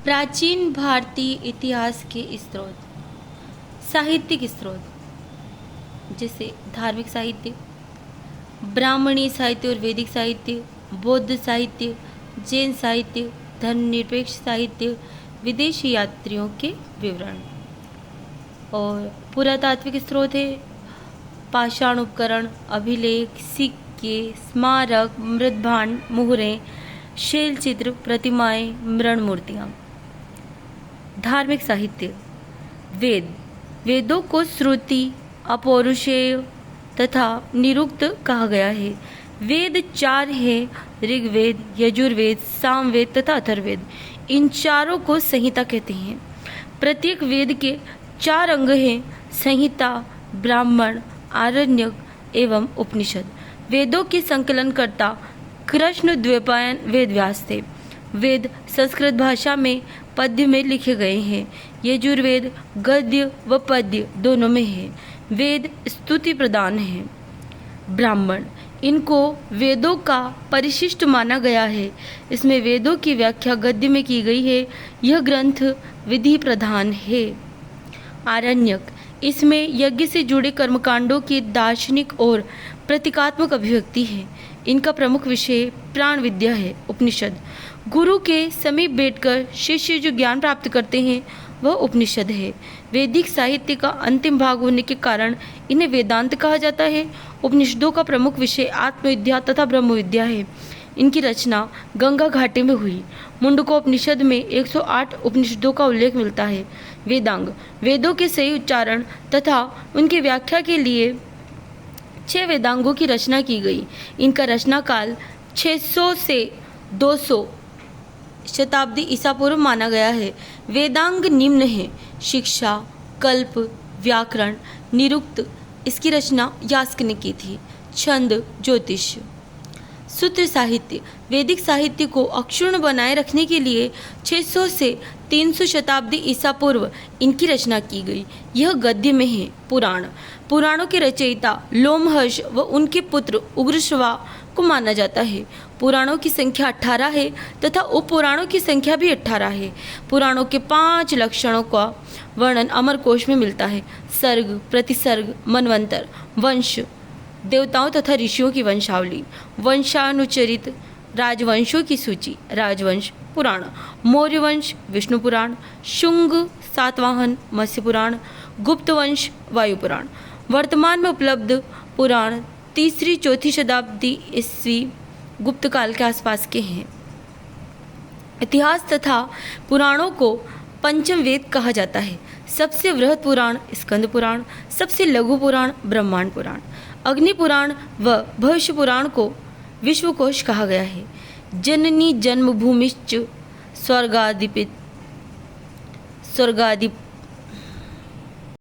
प्राचीन भारतीय इतिहास के स्रोत, साहित्यिक स्रोत जैसे धार्मिक साहित्य, ब्राह्मणी साहित्य और वैदिक साहित्य, बौद्ध साहित्य, जैन साहित्य, धर्मनिरपेक्ष साहित्य, विदेशी यात्रियों के विवरण। और पुरातात्विक स्रोत है पाषाण उपकरण, अभिलेख, सिक्के, स्मारक, मृदभांड, मुहरें, शैल चित्र, प्रतिमाएं, मृण मूर्तियाँ। धार्मिक साहित्य, वेद, वेदों को श्रुति, अपौरुषेय तथा निरुक्त कहा गया है। वेद चार हैं, ऋग्वेद, यजुर्वेद, सामवेद तथा अथर्ववेद। इन चारों को संहिता कहते हैं। प्रत्येक वेद के चार अंग हैं, संहिता, ब्राह्मण, आरण्यक एवं उपनिषद। वेदों के संकलनकर्ता कृष्ण द्वैपायन वेदव्यास थे। वेद संस्कृत भाषा में पद्य में लिखे गए हैं। यजुर्वेद गद्य व पद्य दोनों में है। वेद स्तुति प्रदान है। ब्राह्मण, इनको वेदों का परिशिष्ट माना गया है। इसमें वेदों की व्याख्या गद्य में की गई है। यह ग्रंथ विधि प्रधान है। आरण्यक, इसमें यज्ञ से जुड़े कर्मकांडों की दार्शनिक और प्रतीकात्मक अभिव्यक्ति है। इनका प्रमुख विषय प्राण विद्या है। उपनिषद, गुरु के समीप बैठकर शिष्य जो ज्ञान प्राप्त करते हैं वह उपनिषद है। वैदिक साहित्य का अंतिम भाग होने के कारण इन्हें वेदांत कहा जाता है। उपनिषदों का प्रमुख विषय आत्मविद्या तथा ब्रह्म विद्या है। इनकी रचना गंगा घाटी में हुई। मुंडकोपनिषद में 108 उपनिषदों का उल्लेख मिलता है। वेदांग, वेदों के सही उच्चारण तथा उनकी व्याख्या के लिए 6 वेदांगों की रचना की गई। इनका रचना काल 600 से 200 शताब्दी ईसा पूर्व माना गया है। वेदांग निम्न है: शिक्षा, कल्प, व्याकरण, निरुक्त, इसकी रचना यास्क ने की थी। छंद, ज्योतिष। सूत्र साहित्य, वैदिक साहित्य को अक्षुण्ण बनाए रखने के लिए 600 से 300 शताब्दी ईसा पूर्व इनकी रचना की गई। यह गद्य में है। पुराण, पुराणों के रचयिता लोमहर्ष व उनके पुत्र उग्रश्रवा को माना जाता है। पुराणों की संख्या 18 है तथा उपपुराणों की संख्या भी 18 है। पुराणों के 5 लक्षणों का वर्णन अमरकोश में मिलता है: सर्ग, प्रतिसर्ग, मनवंतर, वंश, देवताओं तथा ऋषियों की वंशावली, वंशानुचरित, राजवंशों की सूची, राजवंश पुराण, मौर्य वंश, विष्णु पुराण, शुंग, सातवाहन, मत्स्य पुराण, गुप्त वंश, वायु पुराण। वर्तमान में उपलब्ध पुराण 3री-4थी शताब्दी ईस्वी गुप्त काल के आसपास के हैं। इतिहास तथा पुराणों को पंचम वेद कहा जाता है। सबसे वृहद पुराण स्कंद पुराण, सबसे लघु पुराण ब्रह्मांड पुराण। अग्नि पुराण व भविष्य पुराण को विश्वकोश कहा गया है। जननी जन्मभूमिश्च स्वर्गादि